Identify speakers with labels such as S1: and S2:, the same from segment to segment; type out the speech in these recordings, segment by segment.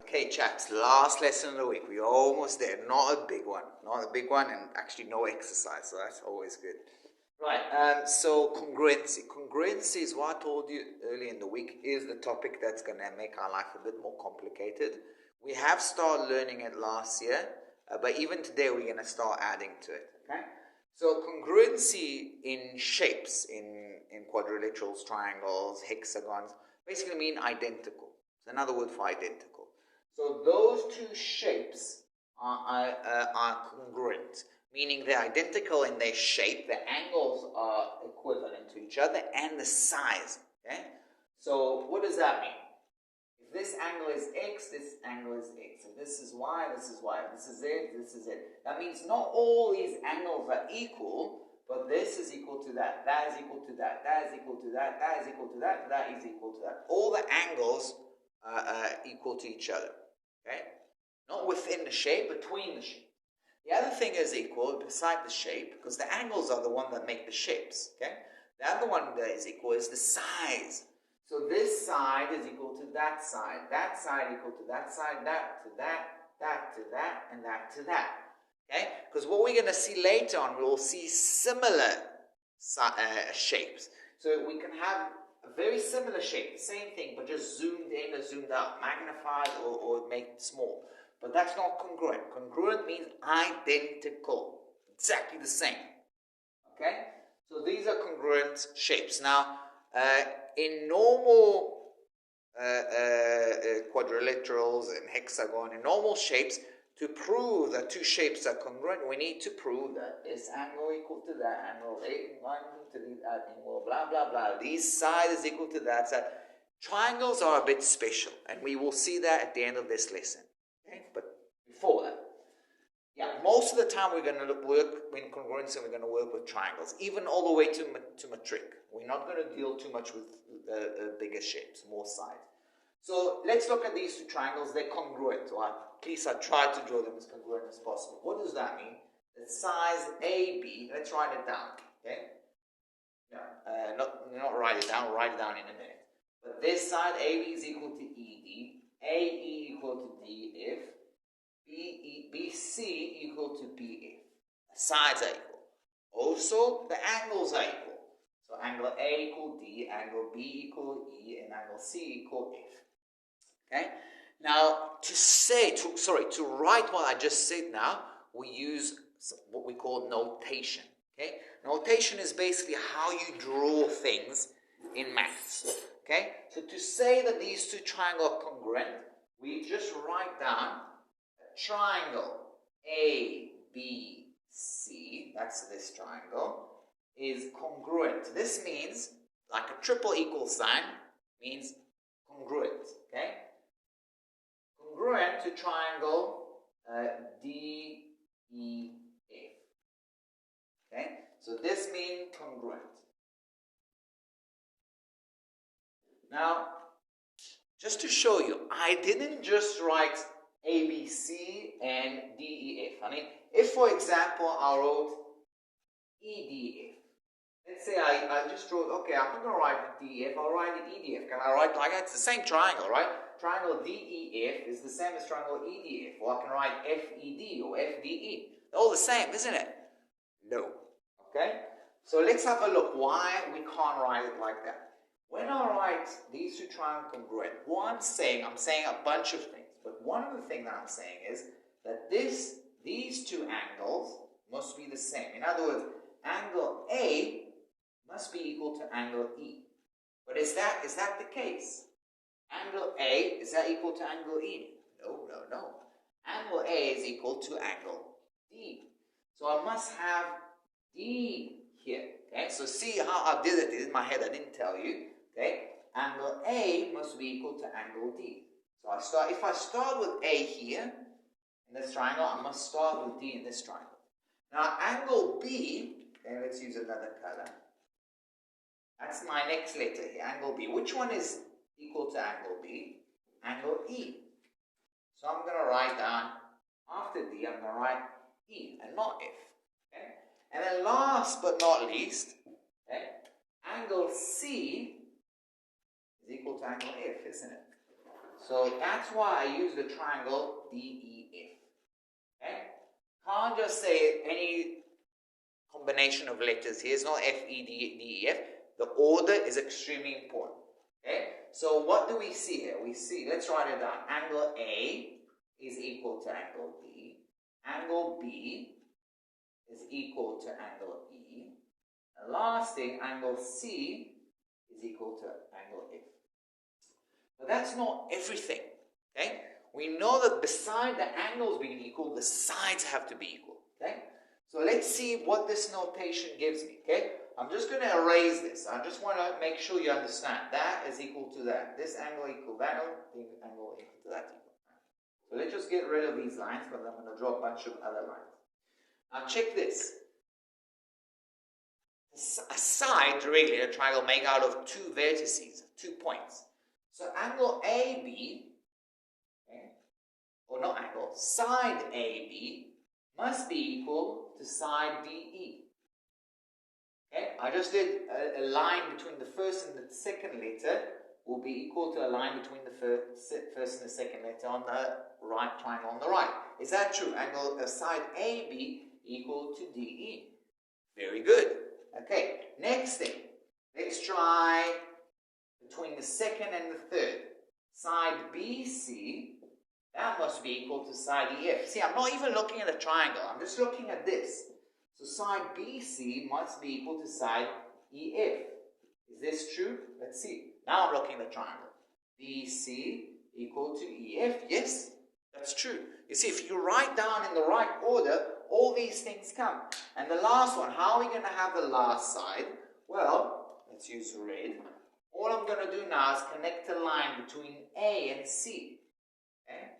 S1: Okay, chaps, last lesson of the week. We're almost there. Not a big one. Not a big one, and actually no exercise, so that's always good. Right, so congruency. Congruency is what I told you earlier in the week is the topic that's going to make our life a bit more complicated. We have started learning it last year, but even today we're going to start adding to it, okay? So congruency in shapes, in quadrilaterals, triangles, hexagons, basically mean identical. It's another word for identical. So those two shapes are congruent, meaning they're identical in their shape, the angles are equivalent to each other, and the size, okay? So what does that mean? If this angle is x, this angle is x. If this is y, this is y. This is z, this is z. That means not all these angles are equal, but this is equal to that, that is equal to that, that is equal to that, that is equal to that, that is equal to that. All the angles are equal to each other, okay? Not within the shape, between the shape. The other thing is equal beside the shape, because the angles are the one that make the shapes, okay? The other one that is equal is the size. So this side is equal to that side equal to that side, that to that, that to that, and that to that, okay? Because what we're going to see later on, we will see similar shapes. So we can have a very similar shape, the same thing, but just zoomed in or zoomed out, magnified or made small. But that's not congruent. Congruent means identical, exactly the same. Okay? So these are congruent shapes. Now, in normal quadrilaterals and hexagon, in normal shapes, to prove that two shapes are congruent, we need to prove that this angle equal to that angle, equal to that angle, blah, blah, blah. This side is equal to that side. Triangles are a bit special, and we will see that at the end of this lesson. Okay? But before that, yeah, most of the time we're going to work in congruency, we're going to work with triangles, even all the way to metric. We're not going to deal too much with bigger shapes, more sides. So let's look at these two triangles. They're congruent, or at least I try to draw them as congruent as possible. What does that mean? The size AB, let's write it down, okay? No, not write it down, we'll write it down in a minute. But this side, AB is equal to ED, AE equal to DF, BC equal to BF. The sides are equal. Also, the angles are equal. So angle A equal D, angle B equal E, and angle C equal F. Okay? Now, to write what I just said now, we use what we call notation. Okay? Notation is basically how you draw things in maths. Okay? So to say that these two triangles are congruent, we just write down a triangle A, B, C, that's this triangle, is congruent. This means, like a triple equal sign, means congruent. Okay? Congruent to triangle D, E, F. Okay? So this means congruent. Now, just to show you, I didn't just write ABC and DEF. I mean, if for example I wrote EDF, let's say I just wrote, okay, I'm not going to write DEF, I'll write EDF. Can I write like that? It's the same triangle, right? Triangle DEF is the same as triangle EDF, or I can write FED or FDE. They're all the same, isn't it? No. Okay? So let's have a look why we can't write it like that. When I write these two triangles congruent, what I'm saying a bunch of things, but one of the things that I'm saying is that these two angles must be the same. In other words, angle A must be equal to angle E. But is that the case? Angle A, is that equal to angle E? No. Angle A is equal to angle D. So I must have D here. Okay, so see how I did it in my head, I didn't tell you. Okay, angle A must be equal to angle D. So if I start with A here, in this triangle, I must start with D in this triangle. Now angle B, okay, let's use another color. That's my next letter here, angle B. Which one is equal to angle B? Angle E. So I'm going to write down, after D, I'm going to write E and not F. Okay? And then last but not least, okay, angle C is equal to angle F, isn't it? So that's why I use the triangle DEF. Okay? Can't just say any combination of letters here. It's not F, E, D, E, F. The order is extremely important. Okay? So what do we see here? We see, let's write it down. Angle A is equal to angle B. Angle B is equal to angle E. And last thing, angle C is equal to angle F. But that's not everything. Okay? We know that beside the angles being equal, the sides have to be equal. Okay? So let's see what this notation gives me. Okay? I'm just going to erase this. I just want to make sure you understand. That is equal to that. This angle equal that angle equal to that. So let's just get rid of these lines, but I'm going to draw a bunch of other lines. Now check this. A side, really, a triangle made out of two vertices, 2 points. So angle AB, okay, or not angle, side AB must be equal to side DE. Okay, I just did a line between the first and the second letter will be equal to a line between the first and the second letter on the right triangle on the right. Is that true? Angle side AB equal to DE. Very good. Okay, next thing. Let's try between the second and the third. Side BC, that must be equal to side EF. See, I'm not even looking at a triangle. I'm just looking at this. So side BC must be equal to side EF. Is this true? Let's see. Now I'm looking at the triangle. BC equal to EF. Yes, that's true. You see, if you write down in the right order, all these things come. And the last one, how are we going to have the last side? Well, let's use red. All I'm going to do now is connect a line between A and C. Okay?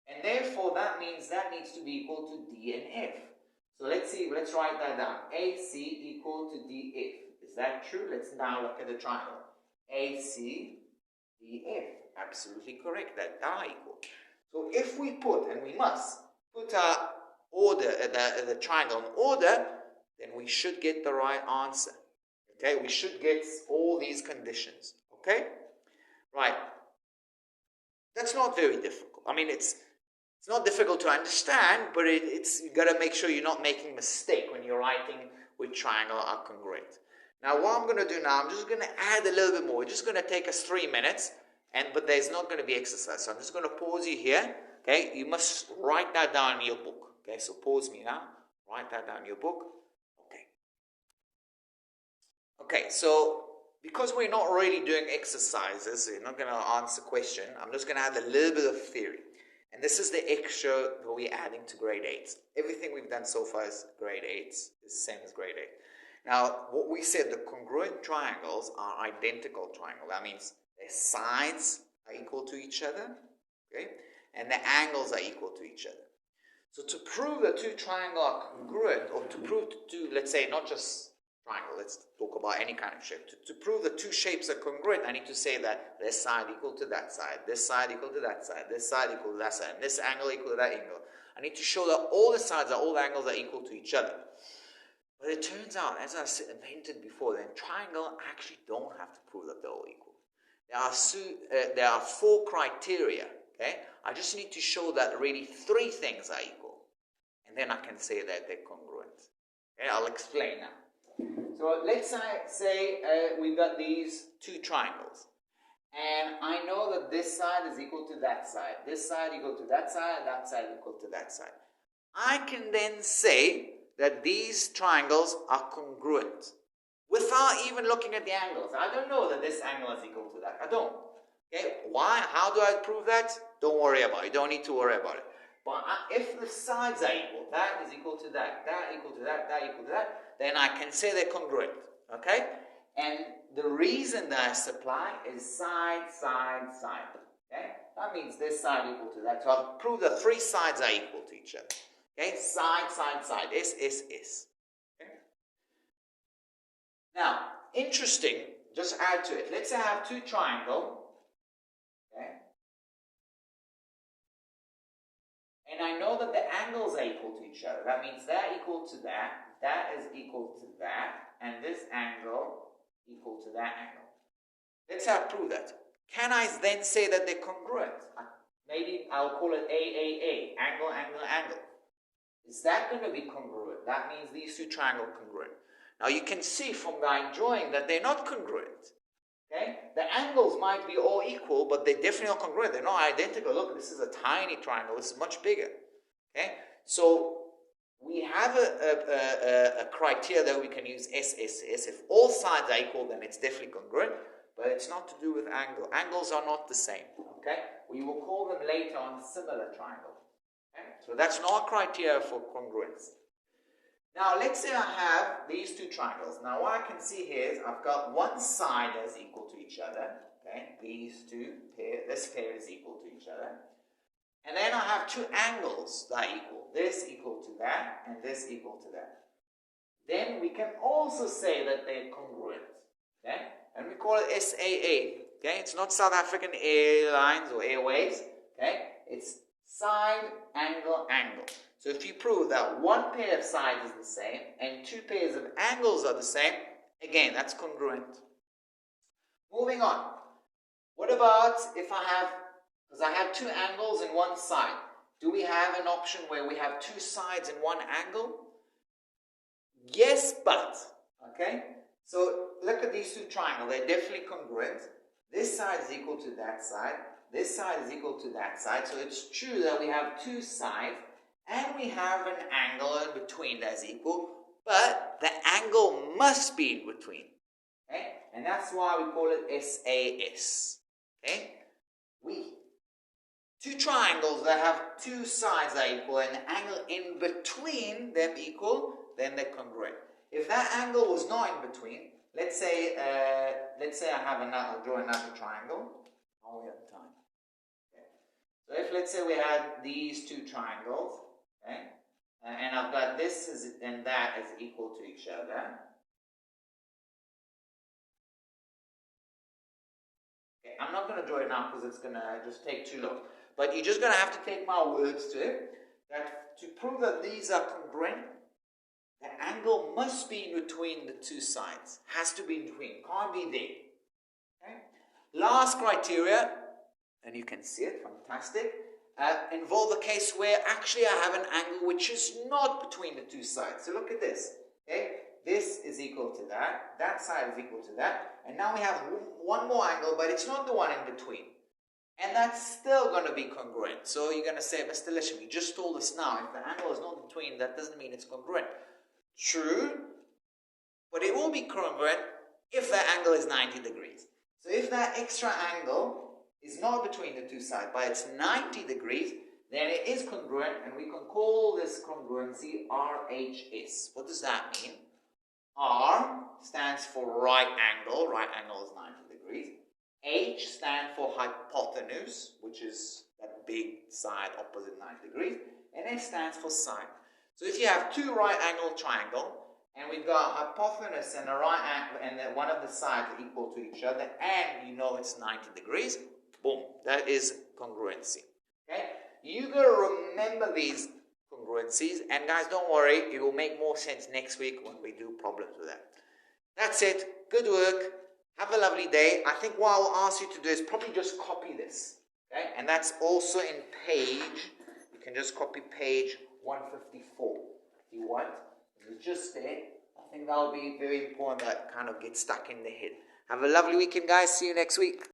S1: And therefore, that means that needs to be equal to D and F. So let's see, let's write that down. AC equal to DF. Is that true? Let's now look at the triangle. AC, DF. Absolutely correct. That are equal. So if we put, and we must, put our order, the triangle in order, then we should get the right answer. Okay, we should get all these conditions. Okay? Right. That's not very difficult. I mean, it's not difficult to understand, but you've got to make sure you're not making a mistake when you're writing with triangle are congruent. Now, what I'm going to do now, I'm just going to add a little bit more. It's just going to take us 3 minutes, but there's not going to be exercise. So I'm just going to pause you here. Okay, you must write that down in your book. Okay, so pause me now. Write that down in your book. Okay, so because we're not really doing exercises, we're not going to answer question, I'm just going to add a little bit of theory. And this is the extra that we're adding to grade 8. Everything we've done so far is grade 8. It's the same as grade 8. Now, what we said, the congruent triangles are identical triangles. That means their sides are equal to each other, okay? And the angles are equal to each other. So to prove that two triangles are congruent, or to prove to, let's say, not just triangle, let's talk about any kind of shape. To prove that two shapes are congruent, I need to say that this side equal to that side, this side equal to that side, this side equal to that side, and this angle equal to that angle. I need to show that all the sides, all the angles are equal to each other. But it turns out, as I hinted before, then triangle actually don't have to prove that they're all equal. There are 4 criteria, okay? I just need to show that really 3 things are equal. And then I can say that they're congruent. Okay, I'll explain now. So let's say we've got these 2 triangles. And I know that this side is equal to that side. This side equal to that side, and that side equal to that side. I can then say that these triangles are congruent without even looking at the angles. I don't know that this angle is equal to that. I don't. Okay? Why? How do I prove that? Don't worry about it. You don't need to worry about it. But if the sides are equal, that is equal to that, that equal to that, that equal to that, then I can say they're congruent. Okay? And the reason that I supply is side, side, side. Okay? That means this side equal to that. So I've proved that 3 sides are equal to each other. Okay? Side, side, side. S. Okay? Now, interesting, just add to it. Let's say I have 2 triangles. Okay? And I know that the angles are equal to each other. That means that equal to that is equal to that, and this angle equal to that angle. Let's have prove that. can I then say that they're congruent? Maybe I'll call it AAA, angle, angle, angle. Is that going to be congruent? That means these two triangles are congruent. Now you can see from my drawing that they're not congruent. Okay? The angles might be all equal, but they're definitely not congruent. They're not identical. Look, this is a tiny triangle. This is much bigger. Okay? So we have a criteria that we can use SSS. If all sides are equal, then it's definitely congruent. But it's not to do with angle. Angles are not the same. Okay? We will call them later on similar triangles. Okay? So that's not criteria for congruence. Now let's say I have these two triangles. Now what I can see here is I've got one side that's equal to each other. Okay? These two pair, this pair is equal to each other. And then I have two angles that are equal. This equal to that, and this equal to that. Then we can also say that they're congruent. Okay? And we call it SAA. Okay? It's not South African Airlines or Airways. Okay? It's side, angle, angle. So if you prove that one pair of sides is the same and two pairs of angles are the same, again, that's congruent. Moving on. What about if I have, because I have two angles in one side, do we have an option where we have two sides in one angle? Yes, but. Okay? So look at these two triangles. They're definitely congruent. This side is equal to that side. This side is equal to that side. So it's true that we have two sides and we have an angle in between that's equal, but the angle must be in between. Okay? And that's why we call it SAS. Okay? Two triangles that have two sides that are equal and the angle in between them equal, then they're congruent. If that angle was not in between, let's say I have I'll draw another triangle. Oh, we have time. Okay. So if let's say we had these two triangles, okay, and I've got this and that is equal to each other. Okay, I'm not going to draw it now because it's going to just take too long. But you're just going to have to take my words to it, that to prove that these are congruent, the angle must be in between the two sides. Has to be in between. Can't be there. Okay? Last criteria, and you can see it, fantastic, involve the case where actually I have an angle which is not between the two sides. So look at this. Okay? This is equal to that. That side is equal to that. And now we have one more angle, but it's not the one in between. And that's still going to be congruent. So you're going to say, Mr. Lisham, you just told us now, if the angle is not between, that doesn't mean it's congruent. True, but it will be congruent if the angle is 90 degrees. So if that extra angle is not between the two sides, but it's 90 degrees, then it is congruent, and we can call this congruency RHS. What does that mean? R stands for right angle. Right angle is 90 degrees. H stands for hypotenuse, which is that big side opposite 90 degrees. And S stands for side. So if you have two right angle triangle, and we've got a hypotenuse and a right angle, and then one of the sides are equal to each other, and you know it's 90 degrees, boom, that is congruency. Okay? You got to remember these congruencies, and guys, don't worry, it will make more sense next week when we do problems with that. That's it. Good work. Have a lovely day. I think what I'll ask you to do is probably just copy this. Okay? And that's also in page. You can just copy page 154 if you want. It's just there. I think that will be very important that kind of gets stuck in the head. Have a lovely weekend, guys. See you next week.